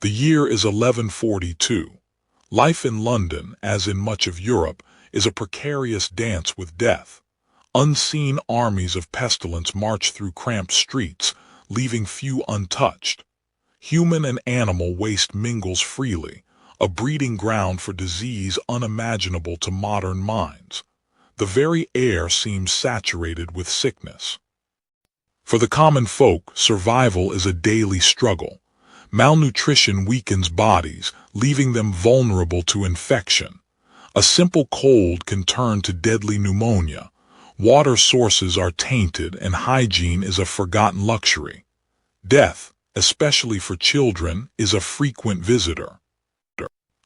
The year is 1142. Life in London, as in much of Europe, is a precarious dance with death. Unseen armies of pestilence march through cramped streets, leaving few untouched. Human and animal waste mingles freely, a breeding ground for disease unimaginable to modern minds. The very air seems saturated with sickness. For the common folk, survival is a daily struggle. Malnutrition weakens bodies, leaving them vulnerable to infection. A simple cold can turn to deadly pneumonia. Water sources are tainted and hygiene is a forgotten luxury. Death, especially for children, is a frequent visitor.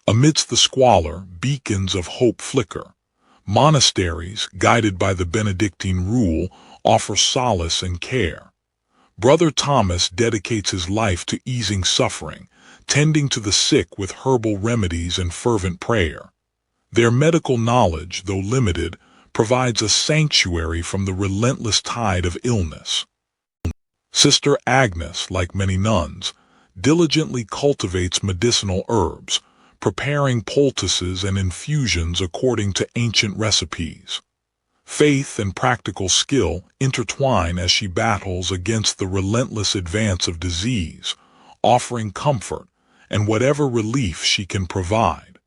Amidst the squalor, beacons of hope flicker. Monasteries, guided by the Benedictine rule, offer solace and care. Brother Thomas dedicates his life to easing suffering, tending to the sick with herbal remedies and fervent prayer. Their medical knowledge, though limited, provides a sanctuary from the relentless tide of illness. Sister Agnes, like many nuns, diligently cultivates medicinal herbs, preparing poultices and infusions according to ancient recipes. Faith and practical skill intertwine as she battles against the relentless advance of disease, offering comfort and whatever relief she can provide.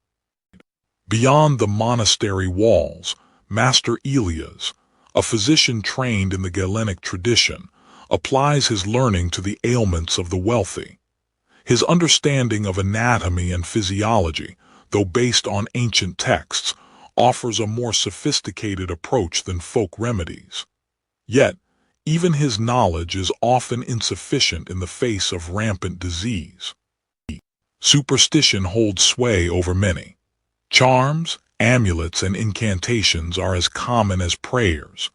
Beyond the monastery walls, Master Elias, a physician trained in the Galenic tradition, applies his learning to the ailments of the wealthy. His understanding of anatomy and physiology, though based on ancient texts, offers a more sophisticated approach than folk remedies. Yet, even his knowledge is often insufficient in the face of rampant disease. Superstition holds sway over many. Charms, amulets, and incantations are as common as prayers.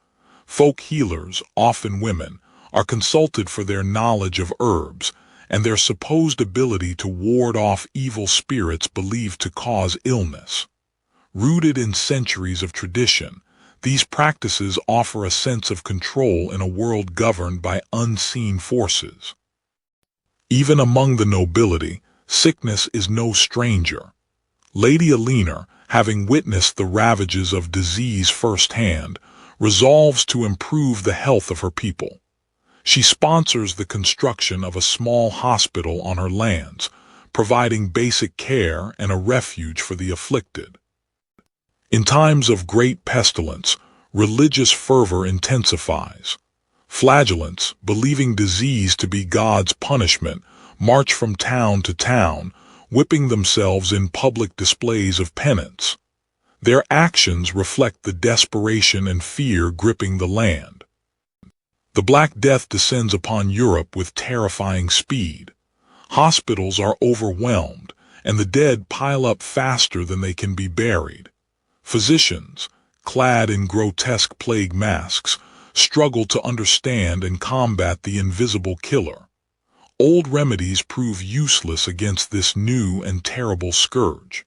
Folk healers, often women, are consulted for their knowledge of herbs and their supposed ability to ward off evil spirits believed to cause illness. Rooted in centuries of tradition, these practices offer a sense of control in a world governed by unseen forces. Even among the nobility, sickness is no stranger. Lady Eleanor, having witnessed the ravages of disease firsthand, resolves to improve the health of her people. She sponsors the construction of a small hospital on her lands, providing basic care and a refuge for the afflicted. In times of great pestilence, religious fervor intensifies. Flagellants, believing disease to be God's punishment, march from town to town, whipping themselves in public displays of penance. Their actions reflect the desperation and fear gripping the land. The Black Death descends upon Europe with terrifying speed. Hospitals are overwhelmed, and the dead pile up faster than they can be buried. Physicians, clad in grotesque plague masks, struggle to understand and combat the invisible killer. Old remedies prove useless against this new and terrible scourge.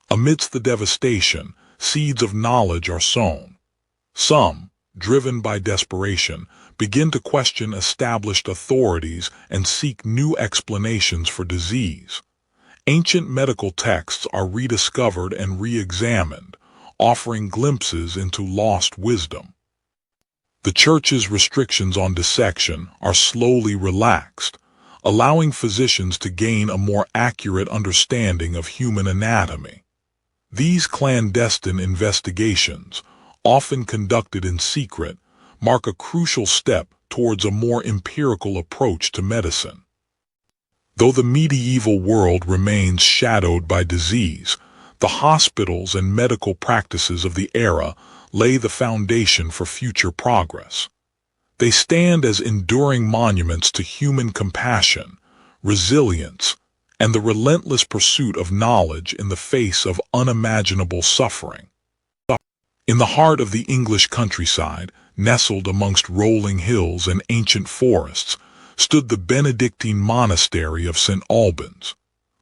Amidst the devastation, seeds of knowledge are sown. Some, driven by desperation, begin to question established authorities and seek new explanations for disease. Ancient medical texts are rediscovered and re-examined, offering glimpses into lost wisdom. The Church's restrictions on dissection are slowly relaxed, allowing physicians to gain a more accurate understanding of human anatomy. These clandestine investigations, often conducted in secret, mark a crucial step towards a more empirical approach to medicine. Though the medieval world remains shadowed by disease, the hospitals and medical practices of the era lay the foundation for future progress. They stand as enduring monuments to human compassion, resilience, and the relentless pursuit of knowledge in the face of unimaginable suffering. In the heart of the English countryside, nestled amongst rolling hills and ancient forests, stood the Benedictine monastery of St. Albans.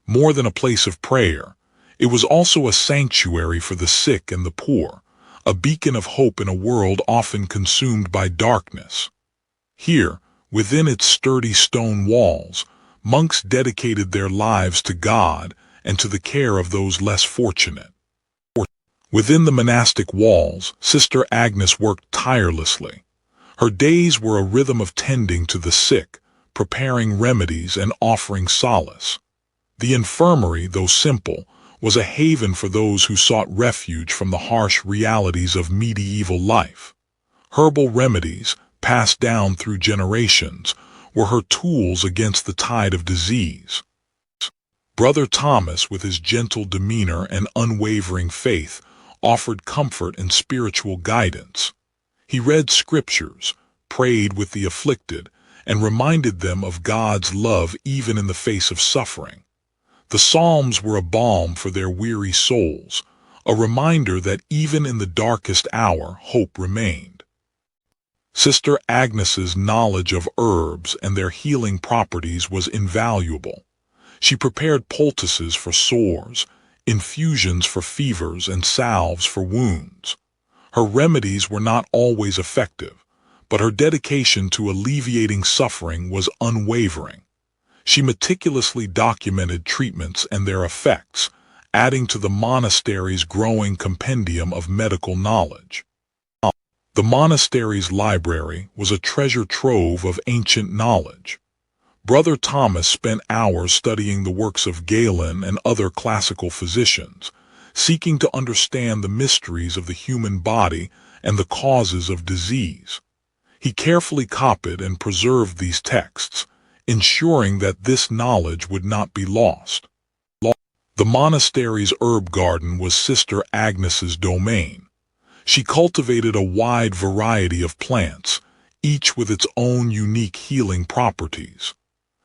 More than a place of prayer, it was also a sanctuary for the sick and the poor, a beacon of hope in a world often consumed by darkness. Here, within its sturdy stone walls, Monks dedicated their lives to God and to the care of those less fortunate. Within the monastic walls, Sister Agnes worked tirelessly. Her days were a rhythm of tending to the sick, preparing remedies and offering solace. The infirmary, though simple, was a haven for those who sought refuge from the harsh realities of medieval life. Herbal remedies, passed down through generations, were her tools against the tide of disease. Brother Thomas, with his gentle demeanor and unwavering faith, offered comfort and spiritual guidance. He read scriptures, prayed with the afflicted, and reminded them of God's love even in the face of suffering. The Psalms were a balm for their weary souls, a reminder that even in the darkest hour hope remained. Sister Agnes's knowledge of herbs and their healing properties was invaluable. She prepared poultices for sores, infusions for fevers, and salves for wounds. Her remedies were not always effective, but her dedication to alleviating suffering was unwavering. She meticulously documented treatments and their effects, adding to the monastery's growing compendium of medical knowledge. The monastery's library was a treasure trove of ancient knowledge. Brother Thomas spent hours studying the works of Galen and other classical physicians, seeking to understand the mysteries of the human body and the causes of disease. He carefully copied and preserved these texts, ensuring that this knowledge would not be lost. The monastery's herb garden was Sister Agnes's domain. She cultivated a wide variety of plants, each with its own unique healing properties.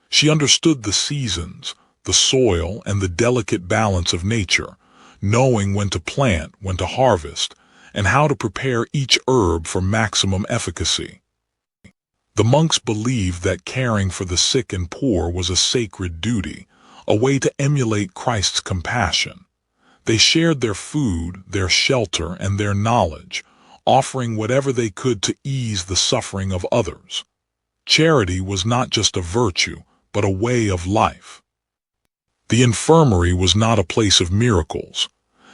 She understood the seasons, the soil, and the delicate balance of nature, knowing when to plant, when to harvest, and how to prepare each herb for maximum efficacy. The monks believed that caring for the sick and poor was a sacred duty, a way to emulate Christ's compassion. They shared their food, their shelter, and their knowledge, offering whatever they could to ease the suffering of others. Charity was not just a virtue, but a way of life. The infirmary was not a place of miracles.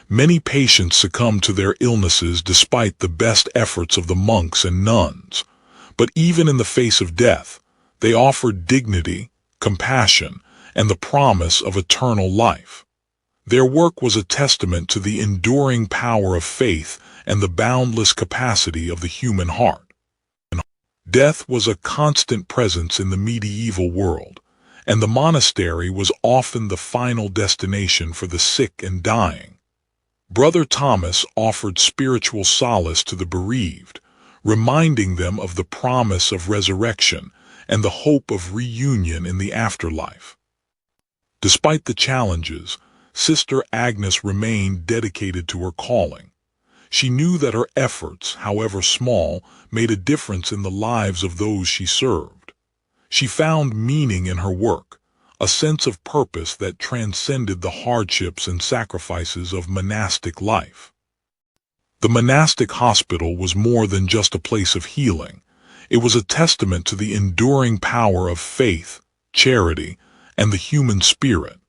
Many patients succumbed to their illnesses despite the best efforts of the monks and nuns. But even in the face of death, they offered dignity, compassion, and the promise of eternal life. Their work was a testament to the enduring power of faith and the boundless capacity of the human heart. Death was a constant presence in the medieval world, and the monastery was often the final destination for the sick and dying. Brother Thomas offered spiritual solace to the bereaved, reminding them of the promise of resurrection and the hope of reunion in the afterlife. Despite the challenges, Sister Agnes remained dedicated to her calling. She knew that her efforts, however small, made a difference in the lives of those she served. She found meaning in her work, a sense of purpose that transcended the hardships and sacrifices of monastic life. The monastic hospital was more than just a place of healing. It was a testament to the enduring power of faith, charity, and the human spirit.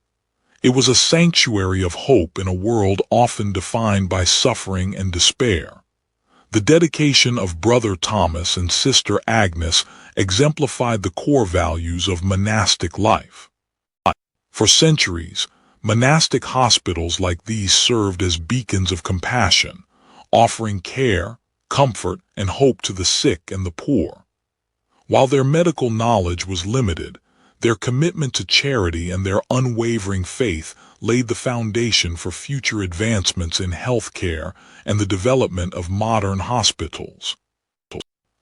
It was a sanctuary of hope in a world often defined by suffering and despair. The dedication of Brother Thomas and Sister Agnes exemplified the core values of monastic life. For centuries, monastic hospitals like these served as beacons of compassion, offering care, comfort, and hope to the sick and the poor. While their medical knowledge was limited, their commitment to charity and their unwavering faith laid the foundation for future advancements in health care and the development of modern hospitals.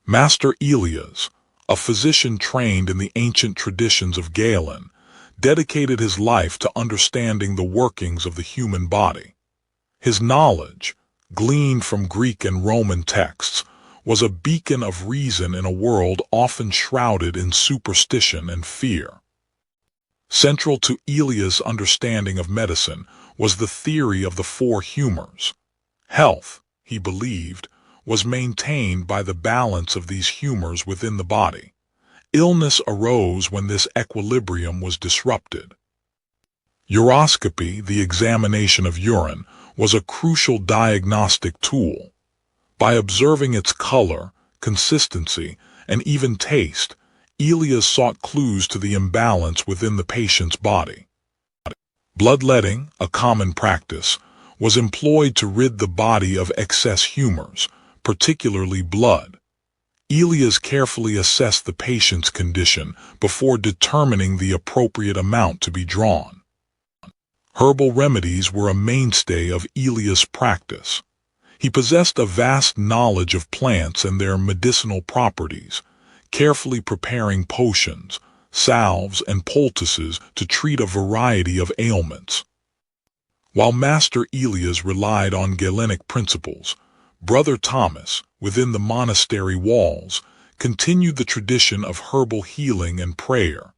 Master Elias, a physician trained in the ancient traditions of Galen, dedicated his life to understanding the workings of the human body. His knowledge, gleaned from Greek and Roman texts, was a beacon of reason in a world often shrouded in superstition and fear. Central to Elias' understanding of medicine was the theory of the four humors. Health, he believed, was maintained by the balance of these humors within the body. Illness arose when this equilibrium was disrupted. Uroscopy, the examination of urine, was a crucial diagnostic tool. By observing its color, consistency, and even taste, Elias sought clues to the imbalance within the patient's body. Bloodletting, a common practice, was employed to rid the body of excess humors, particularly blood. Elias carefully assessed the patient's condition before determining the appropriate amount to be drawn. Herbal remedies were a mainstay of Elias' practice. He possessed a vast knowledge of plants and their medicinal properties, carefully preparing potions, salves, and poultices to treat a variety of ailments. While Master Elias relied on Galenic principles, Brother Thomas, within the monastery walls, continued the tradition of herbal healing and prayer,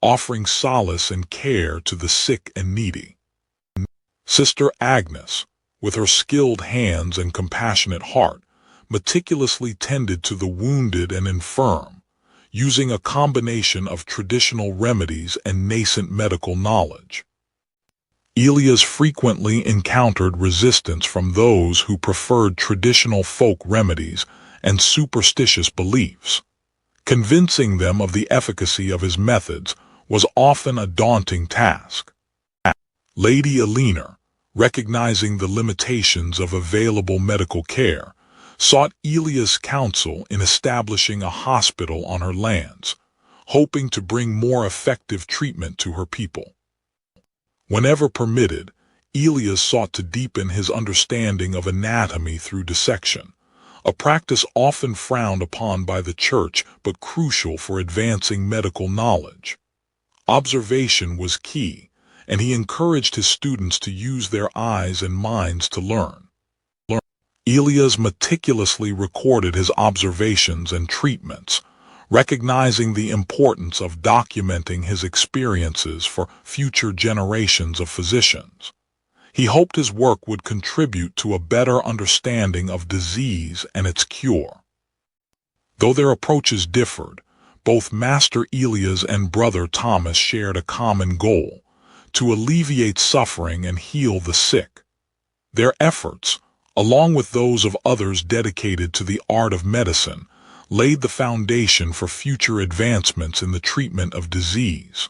offering solace and care to the sick and needy. Sister Agnes, with her skilled hands and compassionate heart, meticulously tended to the wounded and infirm, using a combination of traditional remedies and nascent medical knowledge. Elias frequently encountered resistance from those who preferred traditional folk remedies and superstitious beliefs. Convincing them of the efficacy of his methods was often a daunting task. Lady Eleanor, recognizing the limitations of available medical care, sought Elias' counsel in establishing a hospital on her lands, hoping to bring more effective treatment to her people. Whenever permitted, Elias sought to deepen his understanding of anatomy through dissection, a practice often frowned upon by the church but crucial for advancing medical knowledge. Observation was key, and he encouraged his students to use their eyes and minds to learn. Elias meticulously recorded his observations and treatments, recognizing the importance of documenting his experiences for future generations of physicians. He hoped his work would contribute to a better understanding of disease and its cure. Though their approaches differed, both Master Elias and Brother Thomas shared a common goal: to alleviate suffering and heal the sick. Their efforts, along with those of others dedicated to the art of medicine, laid the foundation for future advancements in the treatment of disease.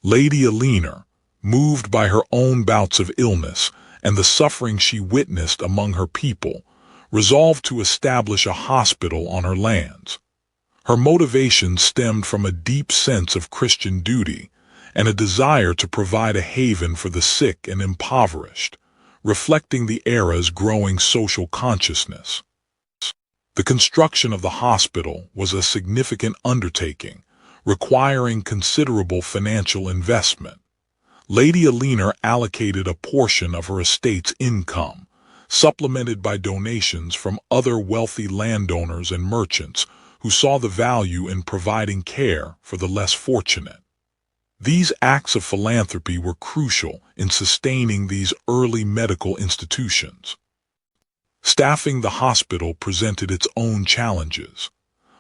Lady Eleanor, moved by her own bouts of illness and the suffering she witnessed among her people, resolved to establish a hospital on her lands. Her motivation stemmed from a deep sense of Christian duty and a desire to provide a haven for the sick and impoverished, reflecting the era's growing social consciousness. The construction of the hospital was a significant undertaking, requiring considerable financial investment. Lady Eleanor allocated a portion of her estate's income, supplemented by donations from other wealthy landowners and merchants who saw the value in providing care for the less fortunate. These acts of philanthropy were crucial in sustaining these early medical institutions. Staffing the hospital presented its own challenges.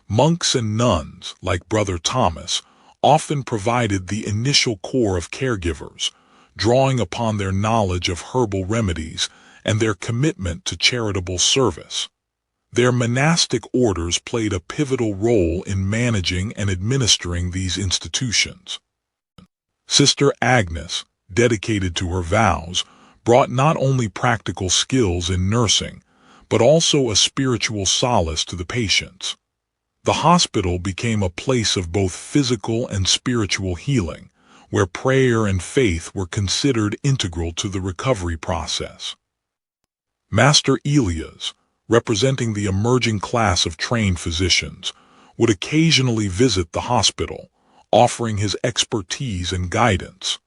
Monks and nuns, like Brother Thomas, often provided the initial core of caregivers, drawing upon their knowledge of herbal remedies and their commitment to charitable service. Their monastic orders played a pivotal role in managing and administering these institutions. Sister Agnes, dedicated to her vows, brought not only practical skills in nursing, but also a spiritual solace to the patients. The hospital became a place of both physical and spiritual healing, where prayer and faith were considered integral to the recovery process. Master Elias, representing the emerging class of trained physicians, would occasionally visit the hospital, offering his expertise and guidance.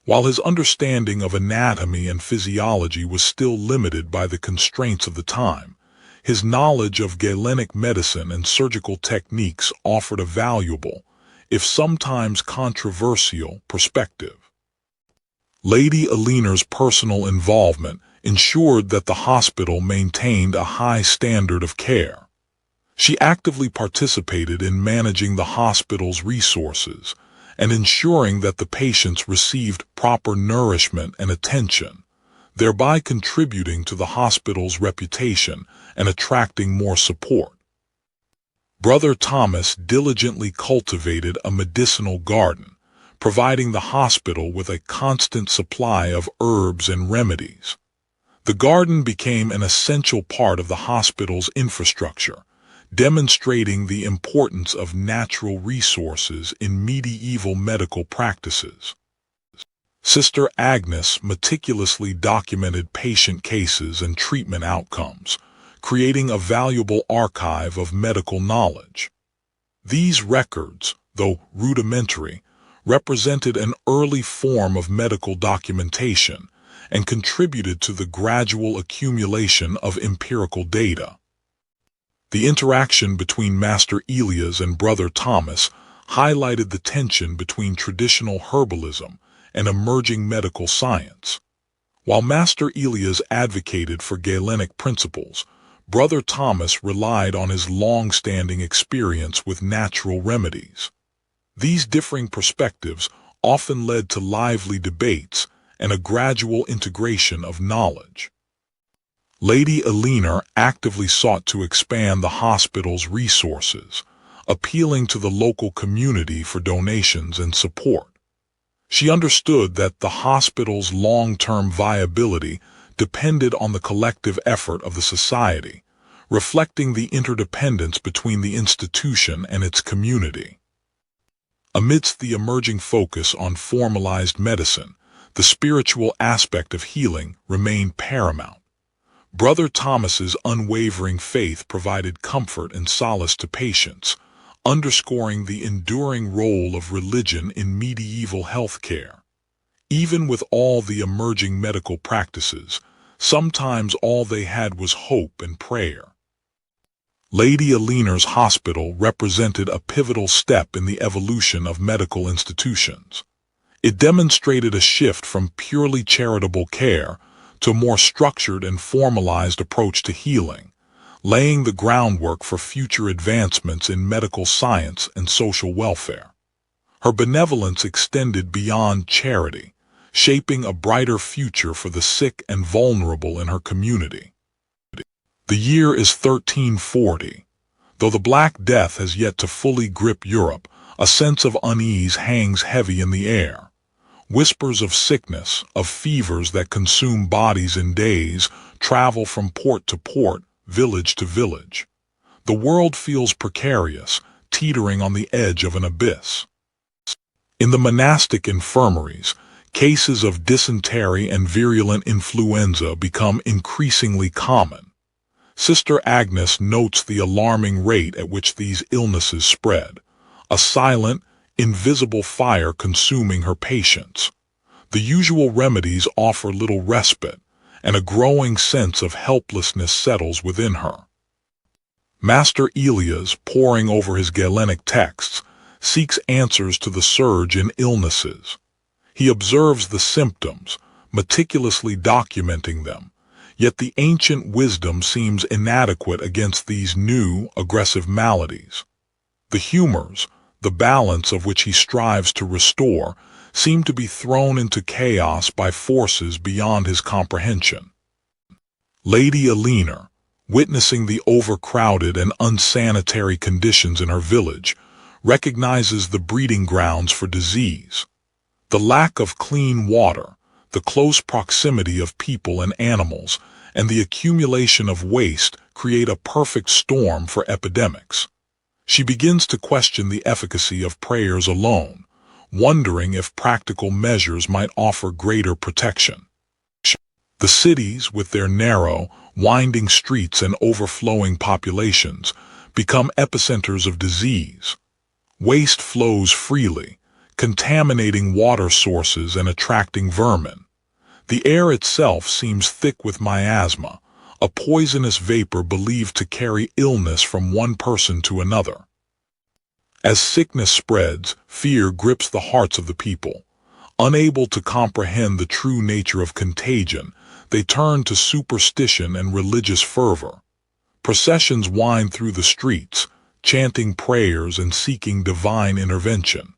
While his understanding of anatomy and physiology was still limited by the constraints of the time, his knowledge of Galenic medicine and surgical techniques offered a valuable, if sometimes controversial, perspective. Lady Eleanor's personal involvement ensured that the hospital maintained a high standard of care. She actively participated in managing the hospital's resources and ensuring that the patients received proper nourishment and attention, thereby contributing to the hospital's reputation and attracting more support. Brother Thomas diligently cultivated a medicinal garden, providing the hospital with a constant supply of herbs and remedies. The garden became an essential part of the hospital's infrastructure, demonstrating the importance of natural resources in medieval medical practices. Sister Agnes meticulously documented patient cases and treatment outcomes, creating a valuable archive of medical knowledge. These records, though rudimentary, represented an early form of medical documentation and contributed to the gradual accumulation of empirical data. The interaction between Master Elias and Brother Thomas highlighted the tension between traditional herbalism and emerging medical science. While Master Elias advocated for Galenic principles, Brother Thomas relied on his long-standing experience with natural remedies. These differing perspectives often led to lively debates and a gradual integration of knowledge. Lady Eleanor actively sought to expand the hospital's resources, appealing to the local community for donations and support. She understood that the hospital's long-term viability depended on the collective effort of the society, reflecting the interdependence between the institution and its community. Amidst the emerging focus on formalized medicine, the spiritual aspect of healing remained paramount. Brother Thomas's unwavering faith provided comfort and solace to patients, underscoring the enduring role of religion in medieval healthcare. Even with all the emerging medical practices, sometimes all they had was hope and prayer. Lady Eleanor's hospital represented a pivotal step in the evolution of medical institutions. It demonstrated a shift from purely charitable care to a more structured and formalized approach to healing, laying the groundwork for future advancements in medical science and social welfare. Her benevolence extended beyond charity, shaping a brighter future for the sick and vulnerable in her community. The year is 1340. Though the Black Death has yet to fully grip Europe, a sense of unease hangs heavy in the air. Whispers of sickness, of fevers that consume bodies in days, travel from port to port, village to village. The world feels precarious, teetering on the edge of an abyss. In the monastic infirmaries, cases of dysentery and virulent influenza become increasingly common. Sister Agnes notes the alarming rate at which these illnesses spread, a silent, invisible fire consuming her patients. The usual remedies offer little respite, and a growing sense of helplessness settles within her. Master Elias, poring over his Galenic texts, seeks answers to the surge in illnesses. He observes the symptoms, meticulously documenting them, yet the ancient wisdom seems inadequate against these new, aggressive maladies. The humors, the balance of which he strives to restore, seem to be thrown into chaos by forces beyond his comprehension. Lady Eleanor, witnessing the overcrowded and unsanitary conditions in her village, recognizes the breeding grounds for disease. The lack of clean water, the close proximity of people and animals, and the accumulation of waste create a perfect storm for epidemics. She begins to question the efficacy of prayers alone, wondering if practical measures might offer greater protection. The cities, with their narrow, winding streets and overflowing populations, become epicenters of disease. Waste flows freely, contaminating water sources and attracting vermin. The air itself seems thick with miasma, a poisonous vapor believed to carry illness from one person to another. As sickness spreads, fear grips the hearts of the people. Unable to comprehend the true nature of contagion, they turn to superstition and religious fervor. Processions wind through the streets, chanting prayers and seeking divine intervention.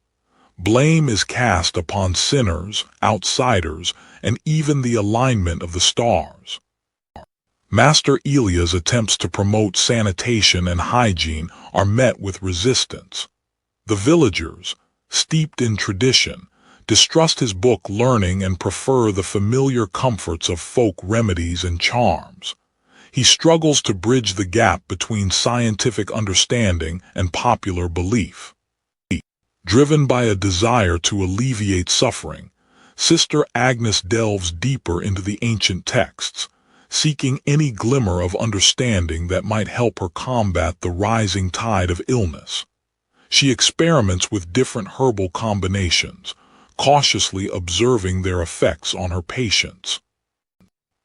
Blame is cast upon sinners, outsiders, and even the alignment of the stars. Master Elia's attempts to promote sanitation and hygiene are met with resistance. The villagers, steeped in tradition, distrust his book learning and prefer the familiar comforts of folk remedies and charms. He struggles to bridge the gap between scientific understanding and popular belief. Driven by a desire to alleviate suffering, Sister Agnes delves deeper into the ancient texts, seeking any glimmer of understanding that might help her combat the rising tide of illness. She experiments with different herbal combinations, cautiously observing their effects on her patients.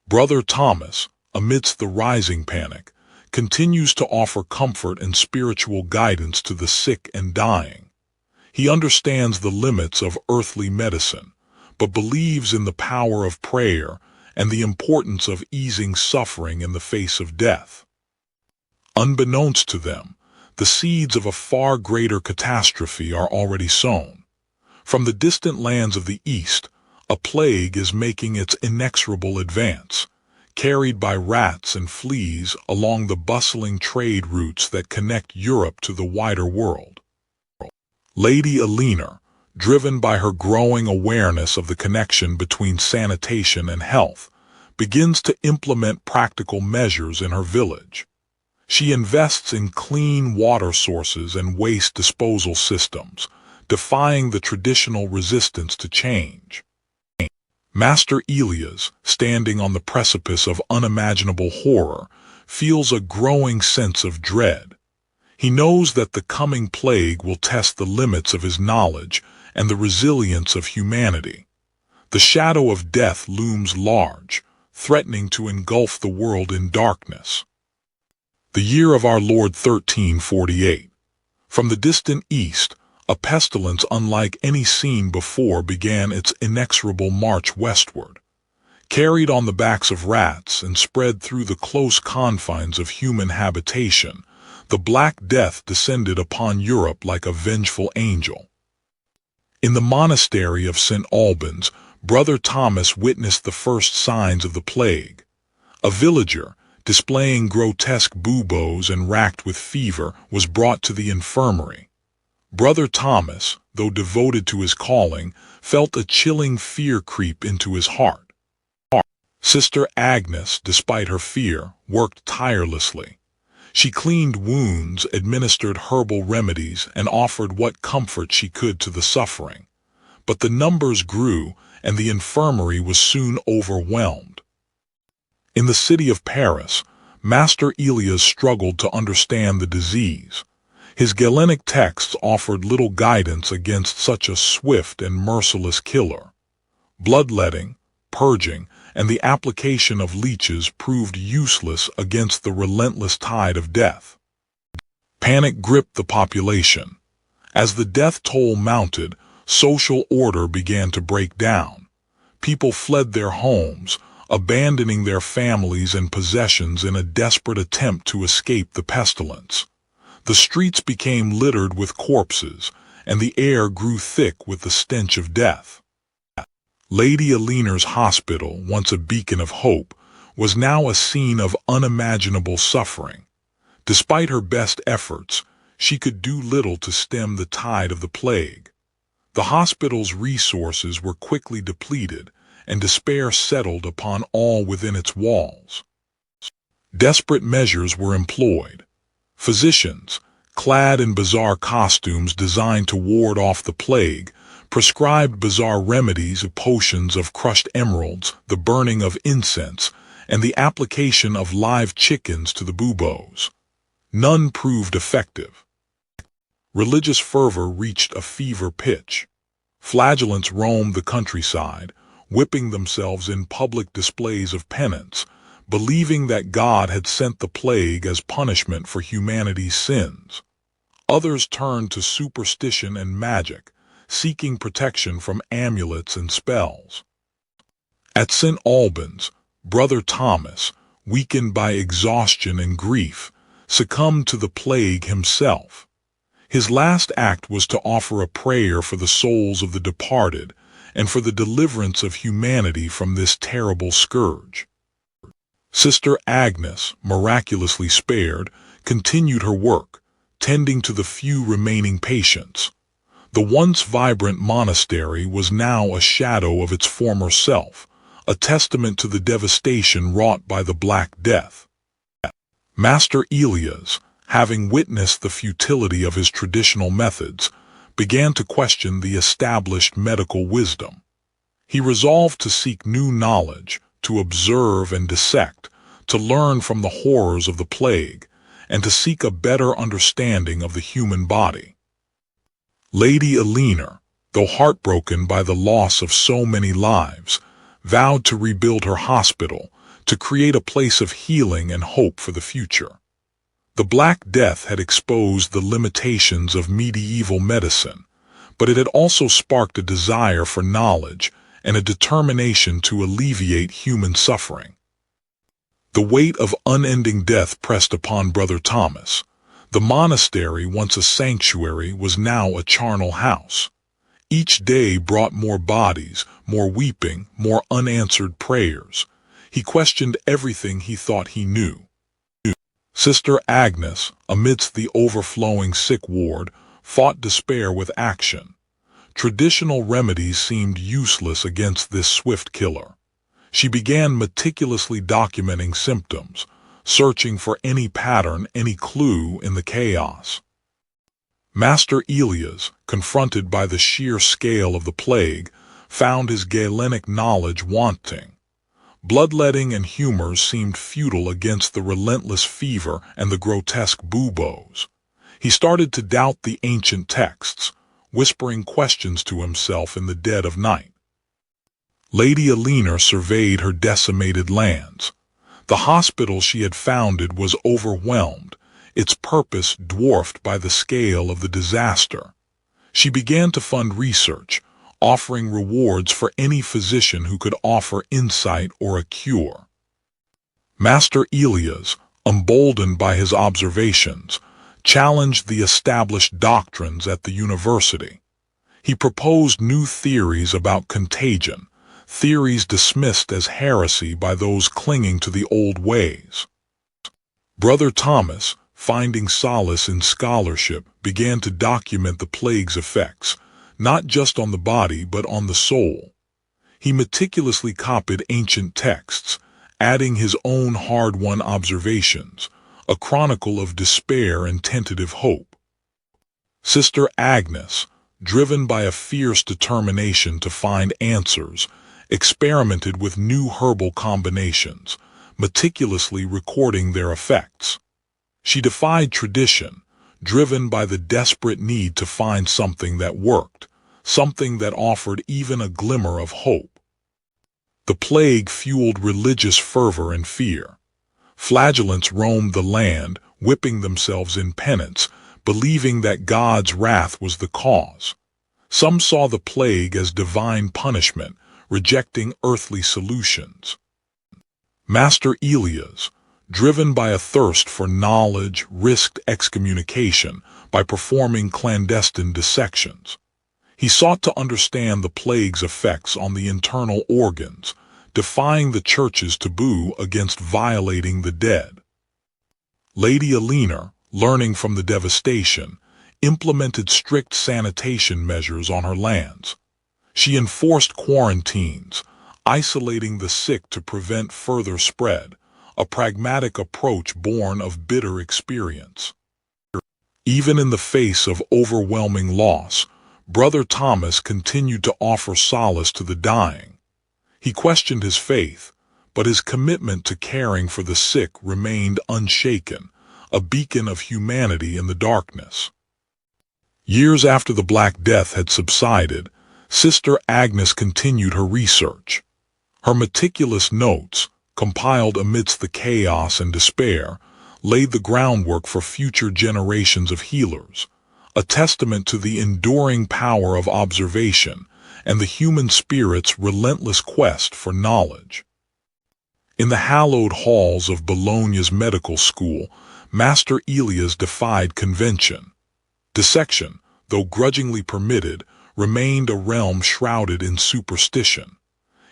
Brother Thomas, amidst the rising panic, continues to offer comfort and spiritual guidance to the sick and dying. He understands the limits of earthly medicine, but believes in the power of prayer and the importance of easing suffering in the face of death. Unbeknownst to them, the seeds of a far greater catastrophe are already sown. From the distant lands of the East, a plague is making its inexorable advance, carried by rats and fleas along the bustling trade routes that connect Europe to the wider world. Lady Eleanor, driven by her growing awareness of the connection between sanitation and health, begins to implement practical measures in her village. She invests in clean water sources and waste disposal systems, defying the traditional resistance to change. Master Elias, standing on the precipice of unimaginable horror, feels a growing sense of dread. He knows that the coming plague will test the limits of his knowledge and the resilience of humanity. The shadow of death looms large, threatening to engulf the world in darkness. The year of our Lord 1348. From the distant east, a pestilence unlike any seen before began its inexorable march westward. Carried on the backs of rats and spread through the close confines of human habitation, the Black Death descended upon Europe like a vengeful angel. In the monastery of St. Albans, Brother Thomas witnessed the first signs of the plague. A villager, displaying grotesque buboes and racked with fever, was brought to the infirmary. Brother Thomas, though devoted to his calling, felt a chilling fear creep into his heart. Sister Agnes, despite her fear, worked tirelessly. She cleaned wounds, administered herbal remedies, and offered what comfort she could to the suffering. But the numbers grew, and the infirmary was soon overwhelmed. In the city of Paris, Master Elias struggled to understand the disease. His Galenic texts offered little guidance against such a swift and merciless killer. Bloodletting, purging, and the application of leeches proved useless against the relentless tide of death. Panic gripped the population. As the death toll mounted, social order began to break down. People fled their homes, abandoning their families and possessions in a desperate attempt to escape the pestilence. The streets became littered with corpses, and the air grew thick with the stench of death. Lady Eleanor's hospital, once a beacon of hope, was now a scene of unimaginable suffering. Despite her best efforts, she could do little to stem the tide of the plague. The hospital's resources were quickly depleted, and despair settled upon all within its walls. Desperate measures were employed. Physicians, clad in bizarre costumes designed to ward off the plague, prescribed bizarre remedies, potions of crushed emeralds, the burning of incense, and the application of live chickens to the buboes. None proved effective. Religious fervor reached a fever pitch. Flagellants roamed the countryside, whipping themselves in public displays of penance, believing that God had sent the plague as punishment for humanity's sins. Others turned to superstition and magic, seeking protection from amulets and spells. At St. Albans, Brother Thomas, weakened by exhaustion and grief, succumbed to the plague himself. His last act was to offer a prayer for the souls of the departed and for the deliverance of humanity from this terrible scourge. Sister Agnes, miraculously spared, continued her work, tending to the few remaining patients. The once vibrant monastery was now a shadow of its former self, a testament to the devastation wrought by the Black Death. Master Elias, having witnessed the futility of his traditional methods, began to question the established medical wisdom. He resolved to seek new knowledge, to observe and dissect, to learn from the horrors of the plague, and to seek a better understanding of the human body. Lady Eleanor, though heartbroken by the loss of so many lives, vowed to rebuild her hospital, to create a place of healing and hope for the future. The Black Death had exposed the limitations of medieval medicine, but it had also sparked a desire for knowledge and a determination to alleviate human suffering. The weight of unending death pressed upon Brother Thomas. The monastery, once a sanctuary, was now a charnel house. Each day brought more bodies, more weeping, more unanswered prayers. He questioned everything he thought he knew. Sister Agnes, amidst the overflowing sick ward, fought despair with action. Traditional remedies seemed useless against this swift killer. She began meticulously documenting symptoms, searching for any pattern, any clue in the chaos. Master Elias, confronted by the sheer scale of the plague, found his Galenic knowledge wanting. Bloodletting and humors seemed futile against the relentless fever and the grotesque buboes. He started to doubt the ancient texts, whispering questions to himself in the dead of night. Lady Eleanor surveyed her decimated lands. The hospital she had founded was overwhelmed, its purpose dwarfed by the scale of the disaster. She began to fund research, offering rewards for any physician who could offer insight or a cure. Master Elias, emboldened by his observations, challenged the established doctrines at the university. He proposed new theories about contagion, theories dismissed as heresy by those clinging to the old ways. Brother Thomas, finding solace in scholarship, began to document the plague's effects, not just on the body but on the soul. He meticulously copied ancient texts, adding his own hard-won observations, a chronicle of despair and tentative hope. Sister Agnes, driven by a fierce determination to find answers, experimented with new herbal combinations, meticulously recording their effects. She defied tradition, driven by the desperate need to find something that worked, something that offered even a glimmer of hope. The plague fueled religious fervor and fear. Flagellants roamed the land, whipping themselves in penance, believing that God's wrath was the cause. Some saw the plague as divine punishment, rejecting earthly solutions. Master Elias, driven by a thirst for knowledge, risked excommunication by performing clandestine dissections. He sought to understand the plague's effects on the internal organs, defying the Church's taboo against violating the dead. Lady Eleanor, learning from the devastation, implemented strict sanitation measures on her lands. She enforced quarantines, isolating the sick to prevent further spread, a pragmatic approach born of bitter experience. Even in the face of overwhelming loss, Brother Thomas continued to offer solace to the dying. He questioned his faith, but his commitment to caring for the sick remained unshaken, a beacon of humanity in the darkness. Years after the Black Death had subsided, Sister Agnes continued her research. Her meticulous notes, compiled amidst the chaos and despair, laid the groundwork for future generations of healers, a testament to the enduring power of observation and the human spirit's relentless quest for knowledge. In the hallowed halls of Bologna's medical school, Master Elias defied convention. Dissection, though grudgingly permitted, remained a realm shrouded in superstition.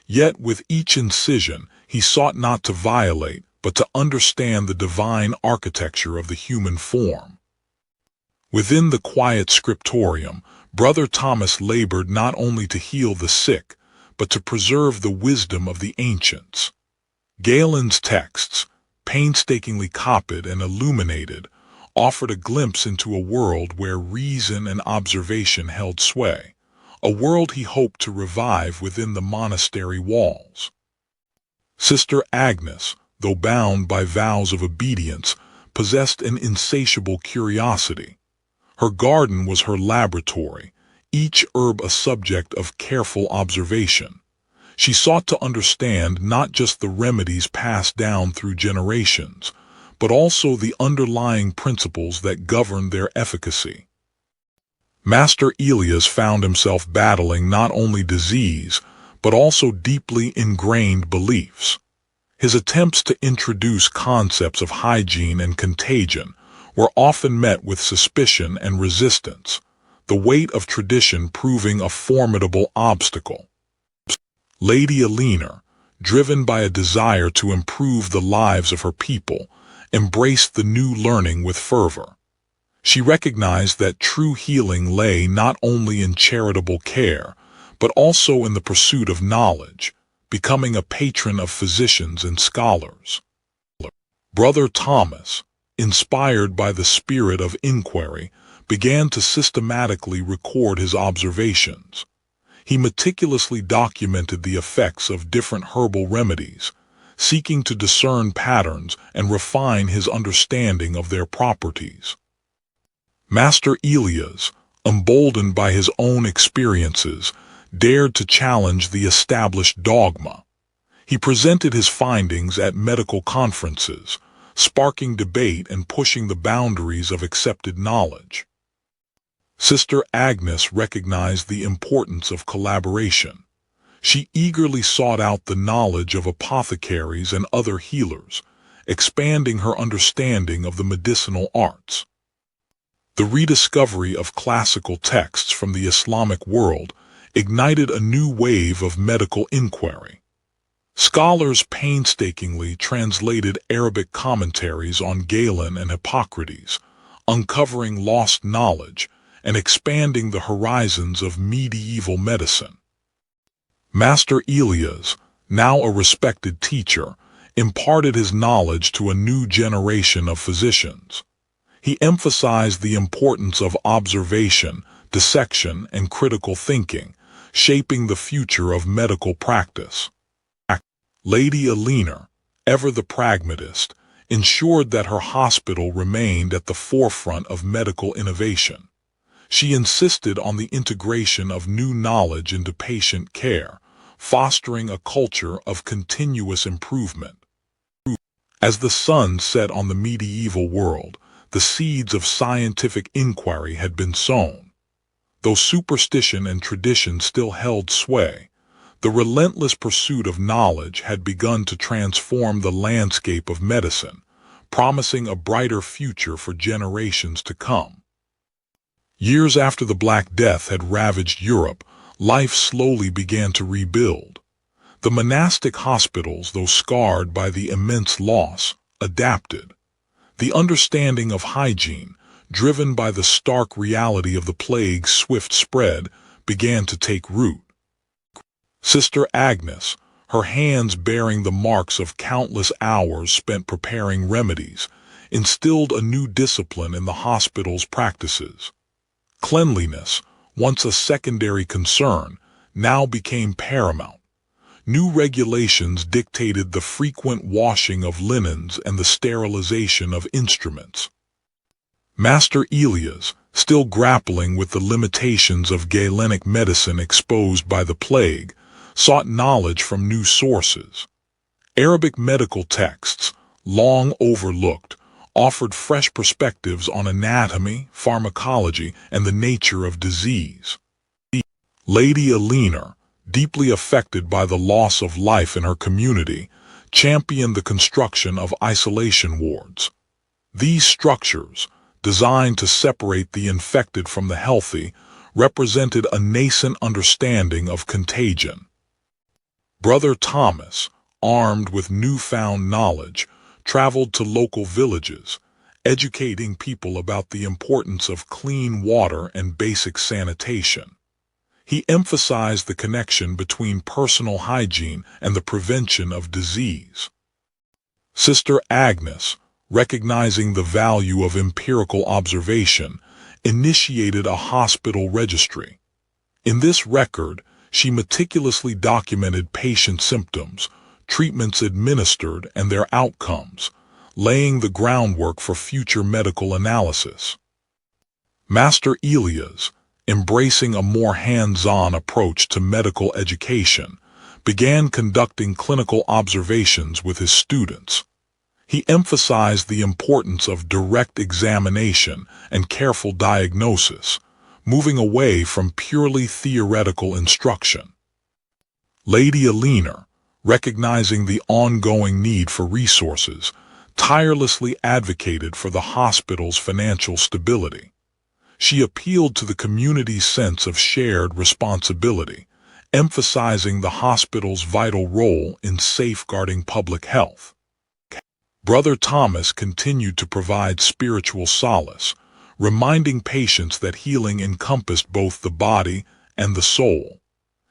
Yet with each incision he sought not to violate, but to understand the divine architecture of the human form. Within the quiet scriptorium, Brother Thomas labored not only to heal the sick, but to preserve the wisdom of the ancients. Galen's texts, painstakingly copied and illuminated, offered a glimpse into a world where reason and observation held sway, a world he hoped to revive within the monastery walls. Sister Agnes, though bound by vows of obedience, possessed an insatiable curiosity. Her garden was her laboratory, each herb a subject of careful observation. She sought to understand not just the remedies passed down through generations, but also the underlying principles that govern their efficacy. Master Elias found himself battling not only disease, but also deeply ingrained beliefs. His attempts to introduce concepts of hygiene and contagion were often met with suspicion and resistance, the weight of tradition proving a formidable obstacle. Lady Eleanor, driven by a desire to improve the lives of her people, embraced the new learning with fervor. She recognized that true healing lay not only in charitable care, but also in the pursuit of knowledge, becoming a patron of physicians and scholars. Brother Thomas, inspired by the spirit of inquiry, began to systematically record his observations. He meticulously documented the effects of different herbal remedies, seeking to discern patterns and refine his understanding of their properties. Master Elias, emboldened by his own experiences, dared to challenge the established dogma. He presented his findings at medical conferences, sparking debate and pushing the boundaries of accepted knowledge. Sister Agnes recognized the importance of collaboration. She eagerly sought out the knowledge of apothecaries and other healers, expanding her understanding of the medicinal arts. The rediscovery of classical texts from the Islamic world ignited a new wave of medical inquiry. Scholars painstakingly translated Arabic commentaries on Galen and Hippocrates, uncovering lost knowledge and expanding the horizons of medieval medicine. Master Elias, now a respected teacher, imparted his knowledge to a new generation of physicians. He emphasized the importance of observation, dissection, and critical thinking, shaping the future of medical practice. Lady Eleanor, ever the pragmatist, ensured that her hospital remained at the forefront of medical innovation. She insisted on the integration of new knowledge into patient care, fostering a culture of continuous improvement. As the sun set on the medieval world, the seeds of scientific inquiry had been sown. Though superstition and tradition still held sway, the relentless pursuit of knowledge had begun to transform the landscape of medicine, promising a brighter future for generations to come. Years after the Black Death had ravaged Europe, life slowly began to rebuild. The monastic hospitals, though scarred by the immense loss, adapted. The understanding of hygiene, driven by the stark reality of the plague's swift spread, began to take root. Sister Agnes, her hands bearing the marks of countless hours spent preparing remedies, instilled a new discipline in the hospital's practices. Cleanliness, once a secondary concern, now became paramount. New regulations dictated the frequent washing of linens and the sterilization of instruments. Master Elias, still grappling with the limitations of Galenic medicine exposed by the plague, sought knowledge from new sources. Arabic medical texts, long overlooked, offered fresh perspectives on anatomy, pharmacology, and the nature of disease. Lady Eleanor, deeply affected by the loss of life in her community, championed the construction of isolation wards. These structures, designed to separate the infected from the healthy, represented a nascent understanding of contagion. Brother Thomas, armed with newfound knowledge, traveled to local villages, educating people about the importance of clean water and basic sanitation. He emphasized the connection between personal hygiene and the prevention of disease. Sister Agnes, recognizing the value of empirical observation, initiated a hospital registry. In this record, she meticulously documented patient symptoms, treatments administered, and their outcomes, laying the groundwork for future medical analysis. Master Elias, embracing a more hands-on approach to medical education, began conducting clinical observations with his students. He emphasized the importance of direct examination and careful diagnosis, moving away from purely theoretical instruction. Lady Alina, recognizing the ongoing need for resources, tirelessly advocated for the hospital's financial stability. She appealed to the community's sense of shared responsibility, emphasizing the hospital's vital role in safeguarding public health. Brother Thomas continued to provide spiritual solace, reminding patients that healing encompassed both the body and the soul.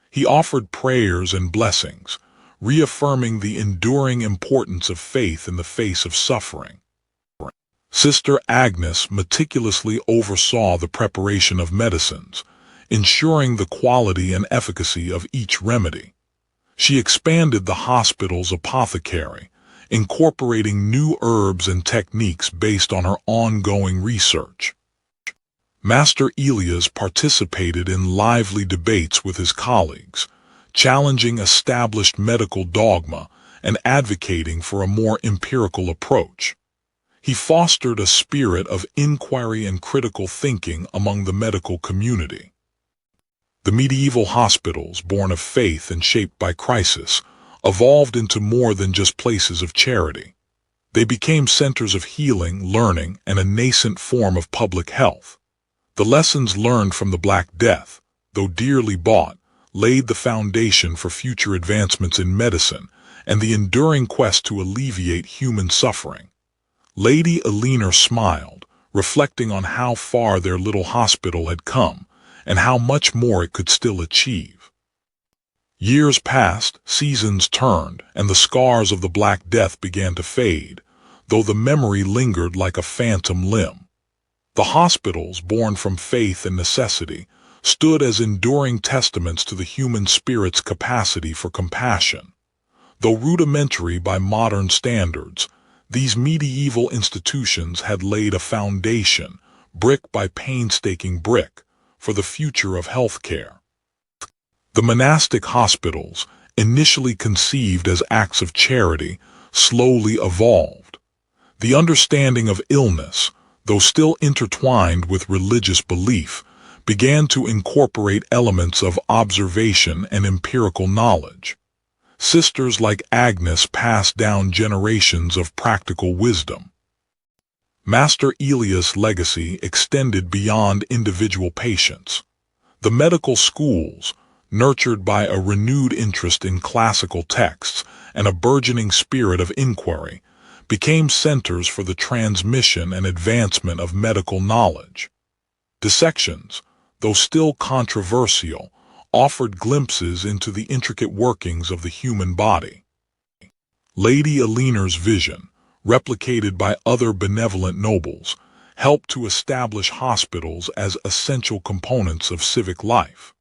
He offered prayers and blessings, reaffirming the enduring importance of faith in the face of suffering. Sister Agnes meticulously oversaw the preparation of medicines, ensuring the quality and efficacy of each remedy. She expanded the hospital's apothecary, incorporating new herbs and techniques based on her ongoing research. Master Elias participated in lively debates with his colleagues, challenging established medical dogma and advocating for a more empirical approach. He fostered a spirit of inquiry and critical thinking among the medical community. The medieval hospitals, born of faith and shaped by crisis, evolved into more than just places of charity. They became centers of healing, learning, and a nascent form of public health. The lessons learned from the Black Death, though dearly bought, laid the foundation for future advancements in medicine and the enduring quest to alleviate human suffering. Lady Alina smiled, reflecting on how far their little hospital had come and how much more it could still achieve. Years passed, seasons turned, and the scars of the Black Death began to fade, though the memory lingered like a phantom limb. The hospitals, born from faith and necessity, stood as enduring testaments to the human spirit's capacity for compassion. Though rudimentary by modern standards, these medieval institutions had laid a foundation, brick by painstaking brick, for the future of healthcare. The monastic hospitals, initially conceived as acts of charity, slowly evolved. The understanding of illness, though still intertwined with religious belief, began to incorporate elements of observation and empirical knowledge. Sisters like Agnes passed down generations of practical wisdom. Master Elias' legacy extended beyond individual patients. The medical schools, nurtured by a renewed interest in classical texts and a burgeoning spirit of inquiry, became centers for the transmission and advancement of medical knowledge. Dissections, though still controversial, offered glimpses into the intricate workings of the human body. Lady Alina's vision, replicated by other benevolent nobles, helped to establish hospitals as essential components of civic life.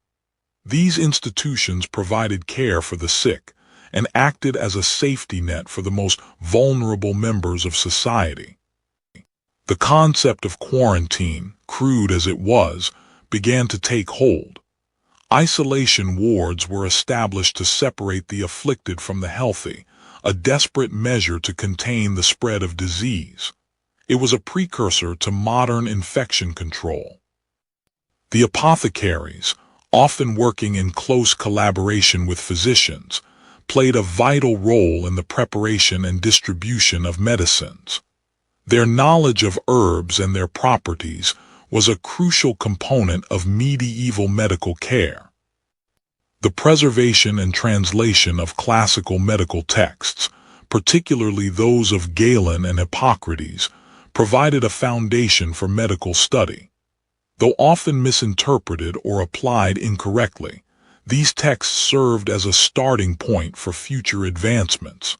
These institutions provided care for the sick and acted as a safety net for the most vulnerable members of society. The concept of quarantine, crude as it was, began to take hold. Isolation wards were established to separate the afflicted from the healthy, a desperate measure to contain the spread of disease. It was a precursor to modern infection control. The apothecaries, often working in close collaboration with physicians, played a vital role in the preparation and distribution of medicines. Their knowledge of herbs and their properties was a crucial component of medieval medical care. The preservation and translation of classical medical texts, particularly those of Galen and Hippocrates, provided a foundation for medical study. Though often misinterpreted or applied incorrectly, these texts served as a starting point for future advancements.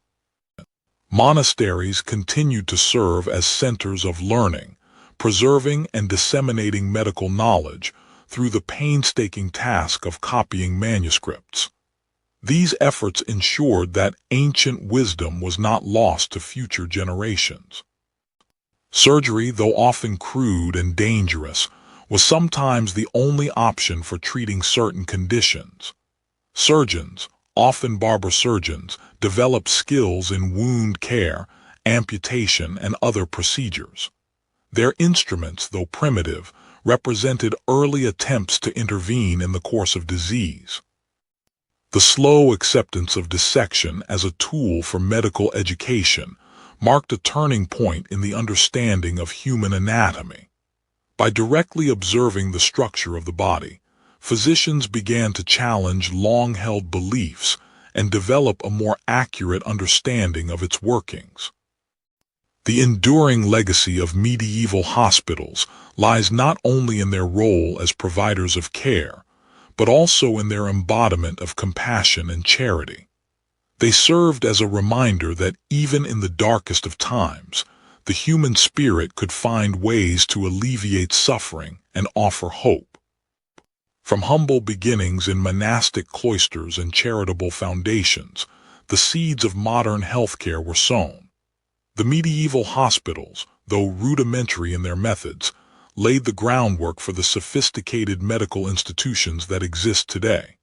Monasteries continued to serve as centers of learning, preserving and disseminating medical knowledge through the painstaking task of copying manuscripts. These efforts ensured that ancient wisdom was not lost to future generations. Surgery, though often crude and dangerous, was sometimes the only option for treating certain conditions. Surgeons, often barber surgeons, developed skills in wound care, amputation, and other procedures. Their instruments, though primitive, represented early attempts to intervene in the course of disease. The slow acceptance of dissection as a tool for medical education marked a turning point in the understanding of human anatomy. By directly observing the structure of the body, physicians began to challenge long-held beliefs and develop a more accurate understanding of its workings. The enduring legacy of medieval hospitals lies not only in their role as providers of care, but also in their embodiment of compassion and charity. They served as a reminder that even in the darkest of times, the human spirit could find ways to alleviate suffering and offer hope. From humble beginnings in monastic cloisters and charitable foundations, the seeds of modern healthcare were sown. The medieval hospitals, though rudimentary in their methods, laid the groundwork for the sophisticated medical institutions that exist today.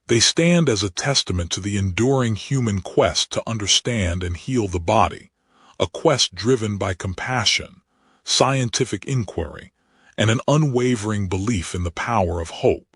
They stand as a testament to the enduring human quest to understand and heal the body, a quest driven by compassion, scientific inquiry, and an unwavering belief in the power of hope.